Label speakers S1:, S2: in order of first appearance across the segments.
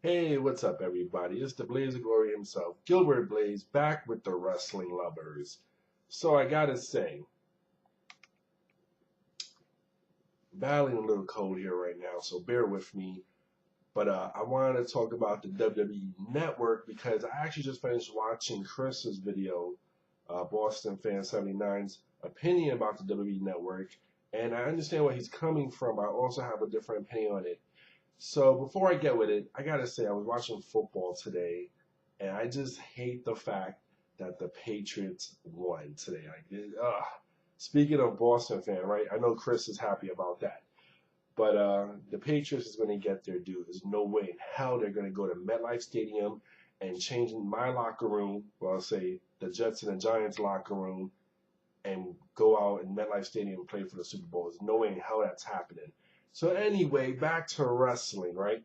S1: Hey, what's up, everybody? It's the Blaze of Glory himself, Gilbert Blaze, back with the wrestling lovers. So I gotta say, battling a little cold here right now, so bear with me. But I wanted to talk about the WWE Network because I actually just finished watching Chris's video, Boston Fan 79's opinion about the WWE Network, and I understand where he's coming from. I also have a different opinion on it. So before I get with it, I gotta say I was watching football today, and I just hate the fact that the Patriots won today. Speaking of Boston fan, right? I know Chris is happy about that, but the Patriots is going to get their due. There's no way in hell they're going to go to MetLife Stadium and change my locker room. Well, I'll say the Jets and the Giants locker room and go out in MetLife Stadium and play for the Super Bowl. There's no way in hell that's happening. So anyway, back to wrestling, right?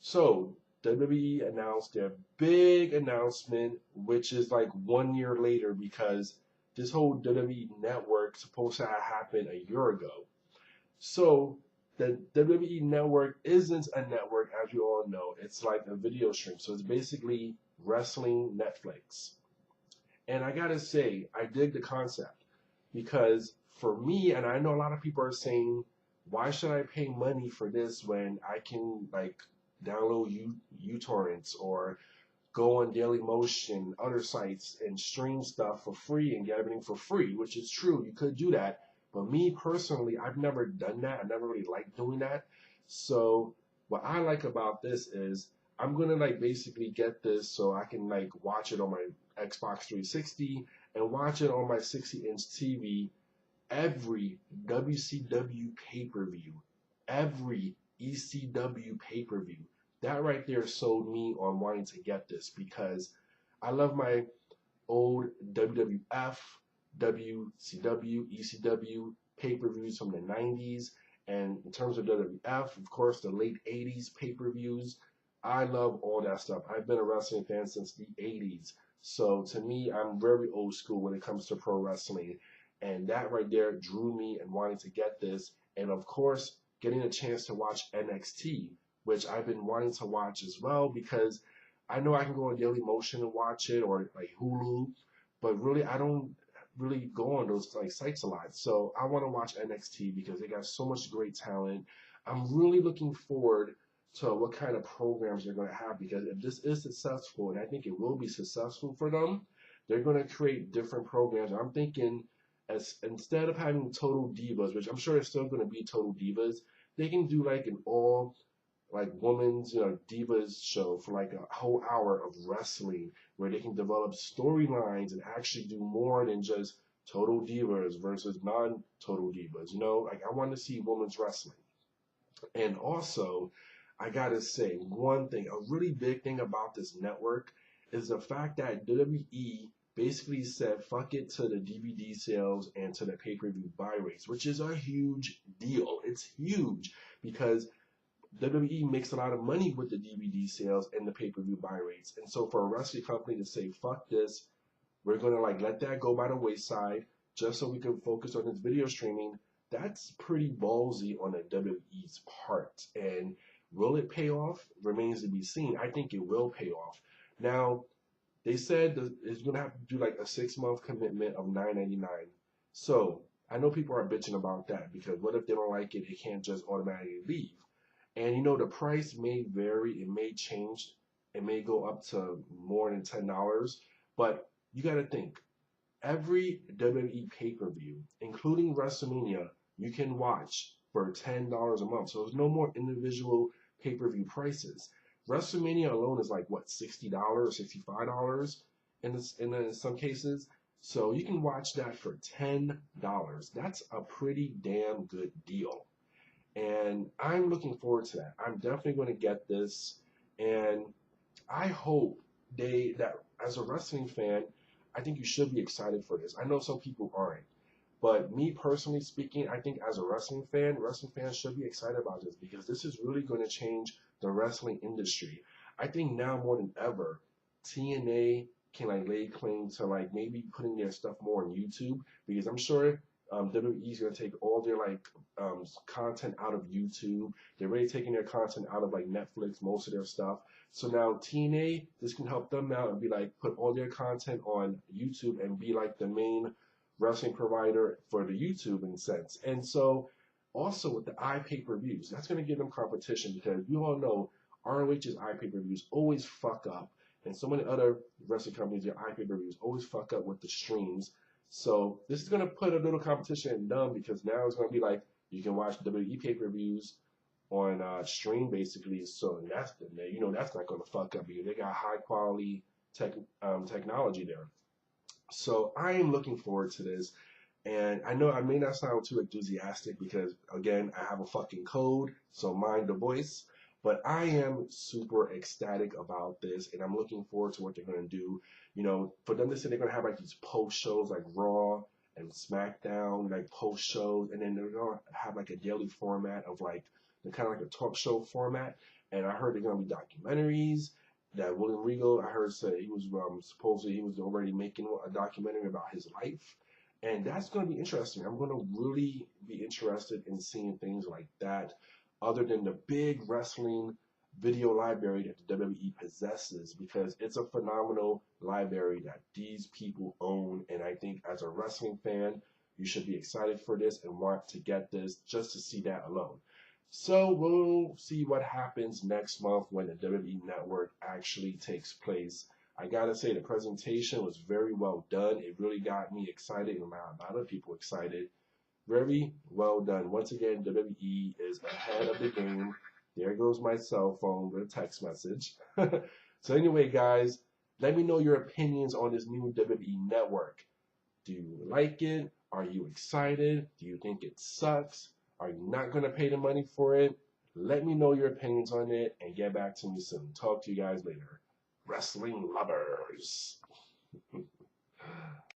S1: So WWE announced their big announcement, which is like 1 year later because this whole WWE Network supposed to have happened a year ago. So the WWE Network isn't a network, as you all know. It's like a video stream. So it's basically wrestling Netflix. And I gotta say, I dig the concept because for me, and I know a lot of people are saying, why should I pay money for this when I can like download uTorrents or go on Dailymotion, other sites, and stream stuff for free and get everything for free, which is true. You could do that. But me personally, I've never done that. I never really liked doing that. So what I like about this is I'm gonna like basically get this so I can like watch it on my Xbox 360 and watch it on my 60-inch TV every WCW pay-per-view, every ECW pay-per-view. That right there sold me on wanting to get this because I love my old WWF, WCW, ECW pay-per-views from the 90s. And in terms of WWF, of course, the late 80s pay-per-views. I love all that stuff. I've been a wrestling fan since the 80s. So to me, I'm very old school when it comes to pro wrestling. And that right there drew me and wanting to get this. And of course, getting a chance to watch NXT, which I've been wanting to watch as well because I know I can go on Dailymotion and watch it or like Hulu, but really I don't really go on those like sites a lot. So I want to watch NXT because they got so much great talent. I'm really looking forward to what kind of programs they're going to have because if this is successful, and I think it will be successful for them, they're going to create different programs. I'm thinking as instead of having Total Divas, which I'm sure it's still going to be Total Divas, they can do like an all like women's divas show for like a whole hour of wrestling where they can develop storylines and actually do more than just Total Divas versus non-Total Divas. Like I want to see women's wrestling. And also, I gotta say one thing, a really big thing about this network is the fact that WWE basically said fuck it to the DVD sales and to the pay-per-view buy rates, which is a huge deal. It's huge because WWE makes a lot of money with the DVD sales and the pay-per-view buy rates. And so for a wrestling company to say fuck this, we're gonna like let that go by the wayside just so we can focus on this video streaming, that's pretty ballsy on the WWE's part. And will it pay off? Remains to be seen. I think it will pay off. Now, they said that it's going to have to do like a 6-month commitment of $9.99. So I know people are bitching about that because what if they don't like it? They can't just automatically leave. And the price may vary. It may change. It may go up to more than $10. But you got to think every WWE pay-per-view, including WrestleMania, you can watch for $10 a month. So there's no more individual pay-per-view prices. WrestleMania alone is like what, $60, $65 in some cases. So you can watch that for $10. That's a pretty damn good deal. And I'm looking forward to that. I'm definitely going to get this. And I hope that as a wrestling fan, I think you should be excited for this. I know some people aren't. But me personally speaking, I think as a wrestling fans should be excited about this because this is really going to change the wrestling industry. I think now more than ever, TNA can like lay claim to like maybe putting their stuff more on YouTube because I'm sure WWE's gonna take all their content out of YouTube. They're already taking their content out of like Netflix, most of their stuff. So now TNA, this can help them out and be like put all their content on YouTube and be like the main wrestling provider for the YouTube in a sense. And so also with the iPay-per-views, that's gonna give them competition because you all know ROH's iPay-per-views always fuck up. And so many other wrestling companies, their iPay-per-views always fuck up with the streams. So this is going to put a little competition in them because now it's going to be like you can watch WWE pay-per-views on stream basically. So that's that's not going to fuck up because they got high quality technology there. So I am looking forward to this. And I know I may not sound too enthusiastic because, again, I have a fucking code, so mind the voice. But I am super ecstatic about this, and I'm looking forward to what they're going to do. You know, for them to say they're going to have like these post shows like Raw and SmackDown, like post shows, and then they're going to have like a daily format of like, kind of like a talk show format. And I heard they're going to be documentaries. That William Regal, I heard say he was supposedly he was already making a documentary about his life. And that's going to be interesting. I'm going to really be interested in seeing things like that, other than the big wrestling video library that the WWE possesses, because it's a phenomenal library that these people own. And I think as a wrestling fan, you should be excited for this and want to get this just to see that alone. So we'll see what happens next month when the WWE Network actually takes place. I gotta say, the presentation was very well done. It really got me excited and a lot of people excited. Very well done. Once again, WWE is ahead of the game. There goes my cell phone with a text message. So anyway, guys, let me know your opinions on this new WWE Network. Do you like it? Are you excited? Do you think it sucks? Are you not going to pay the money for it? Let me know your opinions on it and get back to me soon. Talk to you guys later. Wrestling lovers.